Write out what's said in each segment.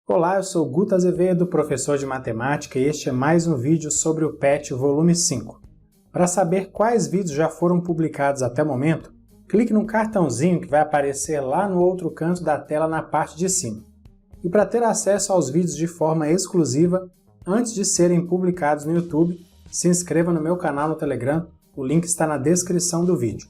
Olá, eu sou Guto Azevedo, professor de matemática, e este é mais um vídeo sobre o PET volume 5. Para saber quais vídeos já foram publicados até o momento, clique no cartãozinho que vai aparecer lá no outro canto da tela na parte de cima. E para ter acesso aos vídeos de forma exclusiva, antes de serem publicados no YouTube, se inscreva no meu canal no Telegram, o link está na descrição do vídeo.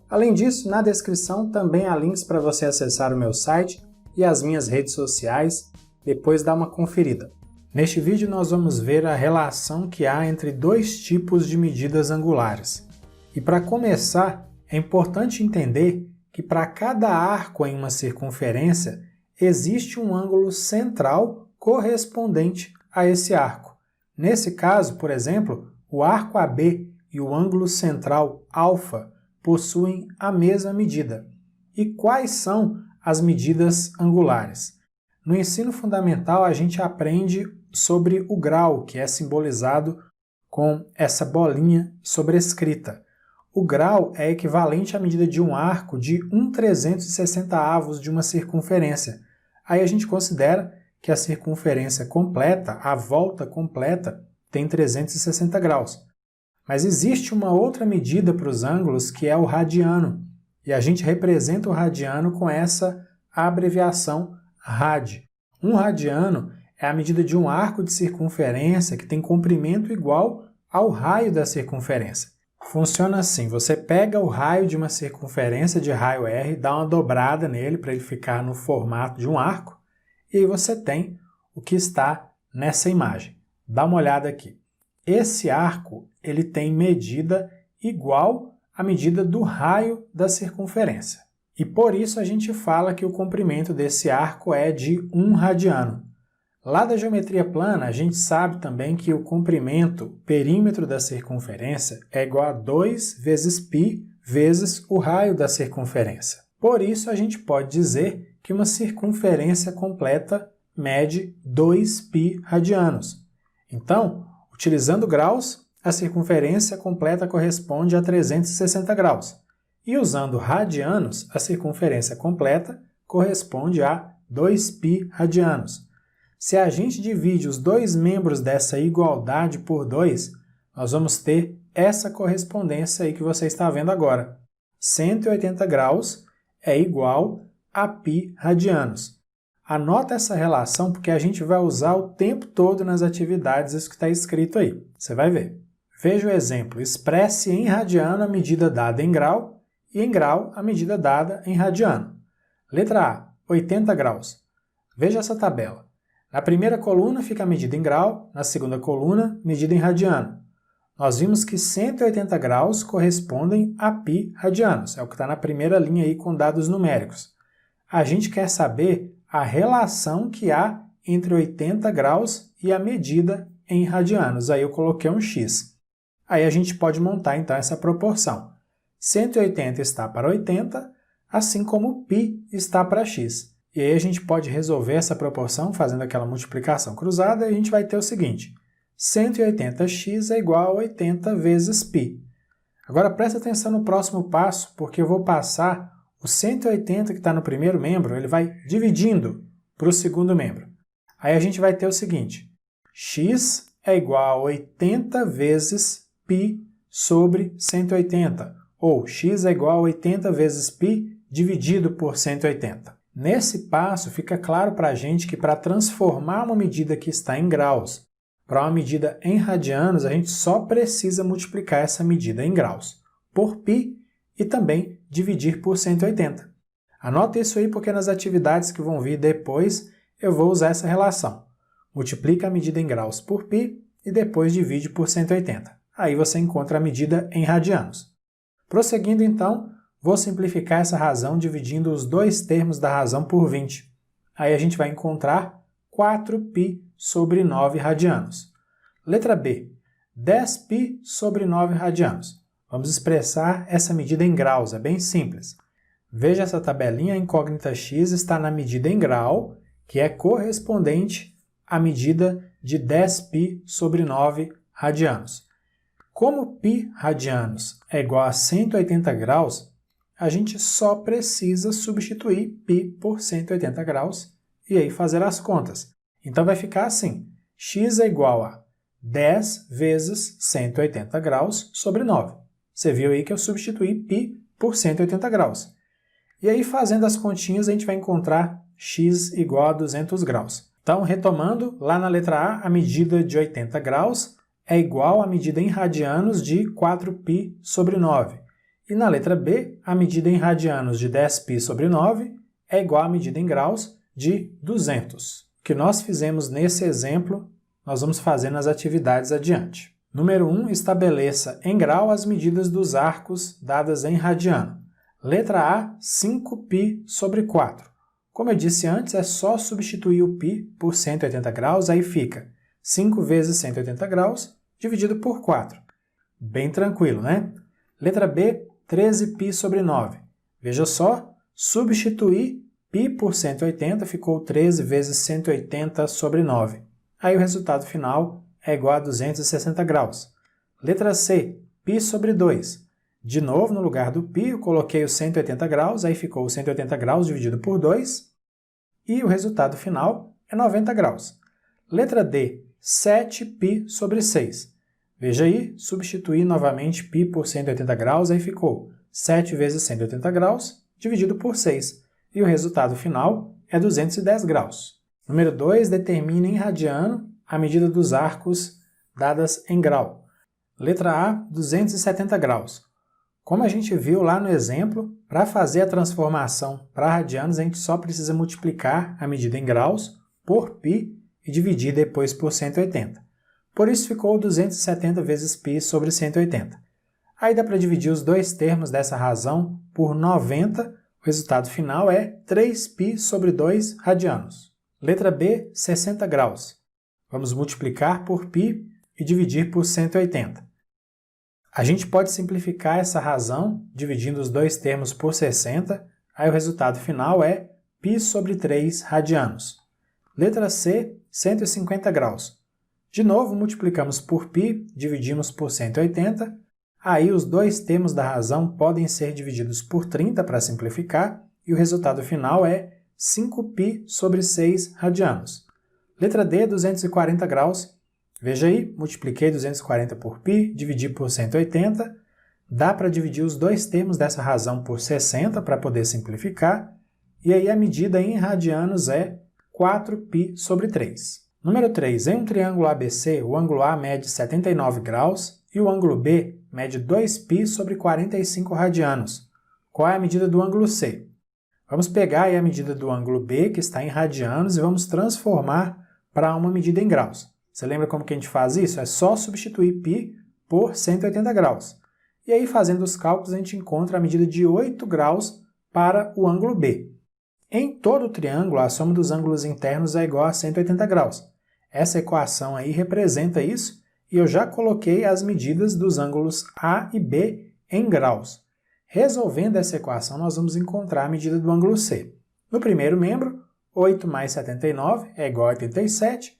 Além disso, na descrição também há links para você acessar o meu site e as minhas redes sociais, depois dá uma conferida. Neste vídeo nós vamos ver a relação que há entre dois tipos de medidas angulares. E para começar, é importante entender que para cada arco em uma circunferência, existe um ângulo central correspondente a esse arco. Nesse caso, por exemplo, o arco AB e o ângulo central α possuem a mesma medida. E quais são as medidas angulares? No ensino fundamental, a gente aprende sobre o grau, que é simbolizado com essa bolinha sobrescrita. O grau é equivalente à medida de um arco de 1/360 de uma circunferência. Aí a gente considera que a circunferência completa, a volta completa, tem 360 graus. Mas existe uma outra medida para os ângulos, que é o radiano. E a gente representa o radiano com essa abreviação rad. Um radiano é a medida de um arco de circunferência que tem comprimento igual ao raio da circunferência. Funciona assim, você pega o raio de uma circunferência de raio R, dá uma dobrada nele para ele ficar no formato de um arco, e aí você tem o que está nessa imagem. Dá uma olhada aqui. Esse arco ele tem medida igual à medida do raio da circunferência. E por isso a gente fala que o comprimento desse arco é de 1 radiano. Lá da geometria plana, a gente sabe também que o comprimento, perímetro da circunferência, é igual a 2 vezes π vezes o raio da circunferência. Por isso a gente pode dizer que uma circunferência completa mede 2π radianos. Então, utilizando graus, a circunferência completa corresponde a 360 graus. E usando radianos, a circunferência completa corresponde a 2π radianos. Se a gente divide os dois membros dessa igualdade por 2, nós vamos ter essa correspondência aí que você está vendo agora. 180 graus é igual a π radianos. Anota essa relação porque a gente vai usar o tempo todo nas atividades isso que está escrito aí. Você vai ver. Veja o exemplo. Expresse em radiano a medida dada em grau e em grau a medida dada em radiano. Letra A, 80 graus. Veja essa tabela. Na primeira coluna fica a medida em grau, na segunda coluna, medida em radiano. Nós vimos que 180 graus correspondem a π radianos, é o que está na primeira linha aí com dados numéricos. A gente quer saber a relação que há entre 80 graus e a medida em radianos. Aí eu coloquei um x. Aí a gente pode montar então essa proporção. 180 está para 80, assim como π está para x. E aí a gente pode resolver essa proporção fazendo aquela multiplicação cruzada e a gente vai ter o seguinte: 180x é igual a 80 vezes π. Agora presta atenção no próximo passo, porque eu vou passar o 180 que está no primeiro membro, ele vai dividindo para o segundo membro. Aí a gente vai ter o seguinte: x é igual a 80 vezes π sobre 180. Ou x é igual a 80 vezes π dividido por 180. Nesse passo, fica claro para a gente que para transformar uma medida que está em graus para uma medida em radianos, a gente só precisa multiplicar essa medida em graus por π e também dividir por 180. Anota isso aí porque nas atividades que vão vir depois eu vou usar essa relação. Multiplica a medida em graus por π e depois divide por 180. Aí você encontra a medida em radianos. Prosseguindo então, vou simplificar essa razão dividindo os dois termos da razão por 20. Aí a gente vai encontrar 4π sobre 9 radianos. Letra B, 10π sobre 9 radianos. Vamos expressar essa medida em graus, é bem simples. Veja essa tabelinha, a incógnita x está na medida em grau, que é correspondente à medida de 10π sobre 9 radianos. Como π radianos é igual a 180 graus, a gente só precisa substituir π por 180 graus e aí fazer as contas. Então vai ficar assim, x é igual a 10 vezes 180 graus sobre 9. Você viu aí que eu substituí π por 180 graus. E aí, fazendo as continhas, a gente vai encontrar x igual a 200 graus. Então, retomando, lá na letra A, a medida de 80 graus é igual à medida em radianos de 4π sobre 9. E na letra B, a medida em radianos de 10π sobre 9 é igual à medida em graus de 200. O que nós fizemos nesse exemplo, nós vamos fazer nas atividades adiante. Número 1, estabeleça em grau as medidas dos arcos dadas em radiano. Letra A, 5π sobre 4. Como eu disse antes, é só substituir o π por 180 graus, aí fica 5 vezes 180 graus dividido por 4. Bem tranquilo, né? Letra B, 13π sobre 9. Veja só, substituir π por 180 ficou 13 vezes 180 sobre 9. Aí o resultado final é igual a 260 graus. Letra C, π sobre 2. De novo, no lugar do π, eu coloquei os 180 graus, aí ficou 180 graus dividido por 2, e o resultado final é 90 graus. Letra D, 7π sobre 6. Veja aí, substituir novamente π por 180 graus, aí ficou 7 vezes 180 graus dividido por 6, e o resultado final é 210 graus. Número 2, determine em radiano a medida dos arcos dadas em grau. Letra A, 270 graus. Como a gente viu lá no exemplo, para fazer a transformação para radianos, a gente só precisa multiplicar a medida em graus por π e dividir depois por 180. Por isso ficou 270 vezes π sobre 180. Aí dá para dividir os dois termos dessa razão por 90, o resultado final é 3π sobre 2 radianos. Letra B, 60 graus. Vamos multiplicar por π e dividir por 180. A gente pode simplificar essa razão dividindo os dois termos por 60, aí o resultado final é π sobre 3 radianos. Letra C, 150 graus. De novo, multiplicamos por π, dividimos por 180, aí os dois termos da razão podem ser divididos por 30 para simplificar, e o resultado final é 5π sobre 6 radianos. Letra D, 240 graus. Veja aí, multipliquei 240 por π, dividi por 180, dá para dividir os dois termos dessa razão por 60 para poder simplificar, e aí a medida em radianos é 4π sobre 3. Número 3. Em um triângulo ABC, o ângulo A mede 79 graus e o ângulo B mede 2π sobre 45 radianos. Qual é a medida do ângulo C? Vamos pegar aí a medida do ângulo B, que está em radianos, e vamos transformar para uma medida em graus. Você lembra como que a gente faz isso? É só substituir π por 180 graus. E aí, fazendo os cálculos, a gente encontra a medida de 8 graus para o ângulo B. Em todo o triângulo, a soma dos ângulos internos é igual a 180 graus. Essa equação aí representa isso, e eu já coloquei as medidas dos ângulos A e B em graus. Resolvendo essa equação, nós vamos encontrar a medida do ângulo C. No primeiro membro, 8 mais 79 é igual a 87.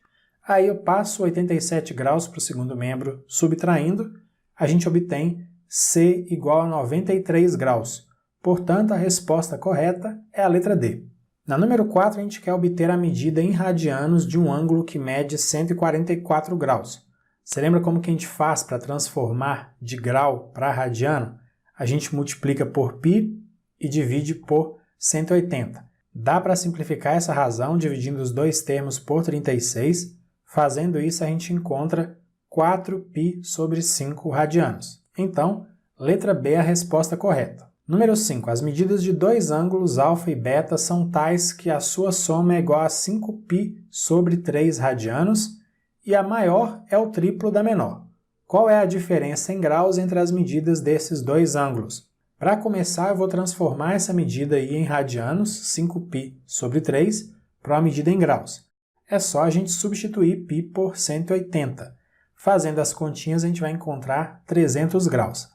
Aí eu passo 87 graus para o segundo membro, subtraindo, a gente obtém C igual a 93 graus. Portanto, a resposta correta é a letra D. Na número 4, a gente quer obter a medida em radianos de um ângulo que mede 144 graus. Você lembra como que a gente faz para transformar de grau para radiano? A gente multiplica por π e divide por 180. Dá para simplificar essa razão dividindo os dois termos por 36. Fazendo isso, a gente encontra 4π sobre 5 radianos. Então, letra B é a resposta correta. Número 5. As medidas de dois ângulos α e β são tais que a sua soma é igual a 5π sobre 3 radianos e a maior é o triplo da menor. Qual é a diferença em graus entre as medidas desses dois ângulos? Para começar, eu vou transformar essa medida aí em radianos, 5π sobre 3, para uma medida em graus. É só a gente substituir π por 180. Fazendo as continhas, a gente vai encontrar 300 graus.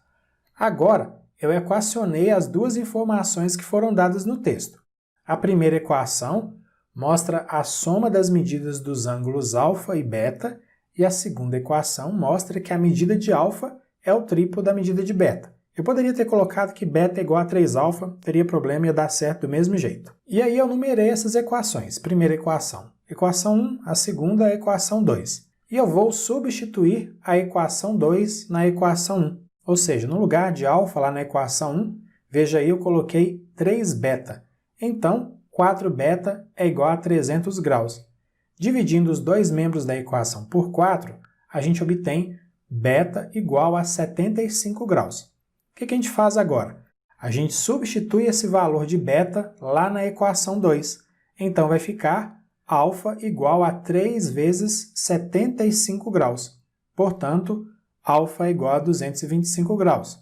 Agora, eu equacionei as duas informações que foram dadas no texto. A primeira equação mostra a soma das medidas dos ângulos α e β, e a segunda equação mostra que a medida de α é o triplo da medida de β. Eu poderia ter colocado que beta é igual a 3α, teria problema e ia dar certo do mesmo jeito. E aí eu numerei essas equações. Primeira equação, equação 1, a segunda, a equação 2. E eu vou substituir a equação 2 na equação 1. Ou seja, no lugar de alfa lá na equação 1, veja aí, eu coloquei 3β. Então, 4β é igual a 300 graus. Dividindo os dois membros da equação por 4, a gente obtém β igual a 75 graus. O que a gente faz agora? A gente substitui esse valor de β lá na equação 2. Então, vai ficar α igual a 3 vezes 75 graus. Portanto, α é igual a 225 graus.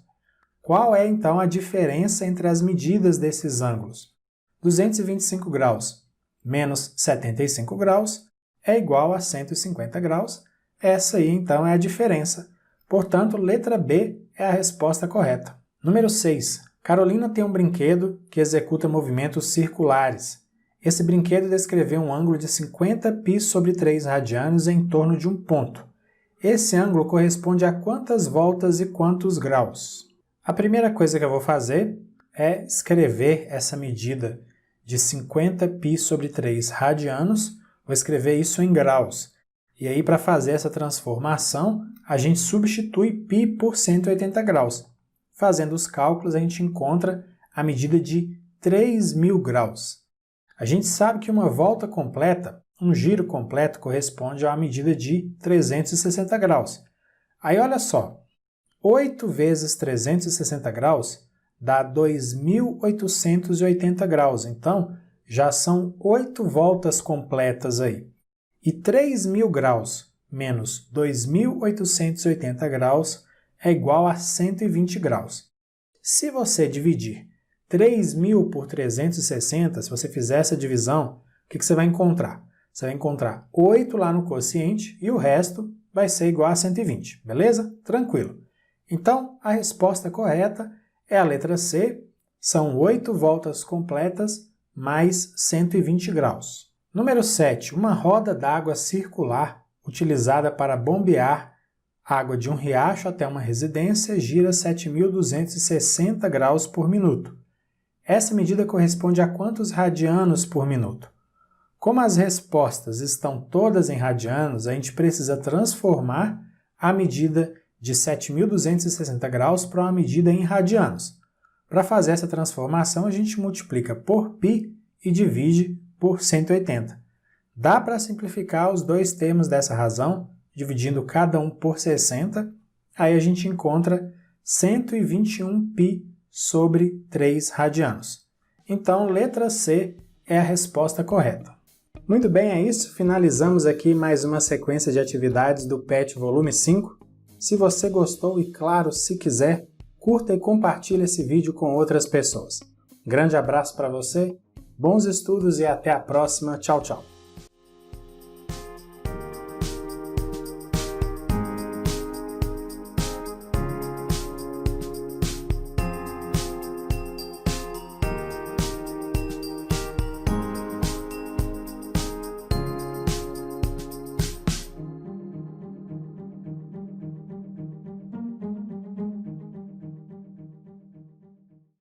Qual é, então, a diferença entre as medidas desses ângulos? 225 graus menos 75 graus é igual a 150 graus. Essa aí, então, é a diferença. Portanto, letra B é a resposta correta. Número 6. Carolina tem um brinquedo que executa movimentos circulares. Esse brinquedo descreveu um ângulo de 50π sobre 3 radianos em torno de um ponto. Esse ângulo corresponde a quantas voltas e quantos graus? A primeira coisa que eu vou fazer é escrever essa medida de 50π sobre 3 radianos. Vou escrever isso em graus. E aí, para fazer essa transformação, a gente substitui π por 180 graus. Fazendo os cálculos, a gente encontra a medida de 3.000 graus. A gente sabe que uma volta completa, um giro completo, corresponde a uma medida de 360 graus. Aí, olha só, 8 vezes 360 graus dá 2.880 graus. Então, já são 8 voltas completas aí. E 3.000 graus menos 2.880 graus é igual a 120 graus. Se você dividir 3.000 por 360, se você fizer essa divisão, o que você vai encontrar? Você vai encontrar 8 lá no quociente e o resto vai ser igual a 120, beleza? Tranquilo. Então, a resposta correta é a letra C, são 8 voltas completas mais 120 graus. Número 7. Uma roda d'água circular utilizada para bombear água de um riacho até uma residência gira 7.260 graus por minuto. Essa medida corresponde a quantos radianos por minuto? Como as respostas estão todas em radianos, a gente precisa transformar a medida de 7.260 graus para uma medida em radianos. Para fazer essa transformação, a gente multiplica por π e divide por 180. Dá para simplificar os dois termos dessa razão, dividindo cada um por 60, aí a gente encontra 121π sobre 3 radianos. Então, letra C é a resposta correta. Muito bem, é isso. Finalizamos aqui mais uma sequência de atividades do PET volume 5. Se você gostou e, claro, se quiser, curta e compartilhe esse vídeo com outras pessoas. Grande abraço para você, bons estudos e até a próxima. Tchau, tchau!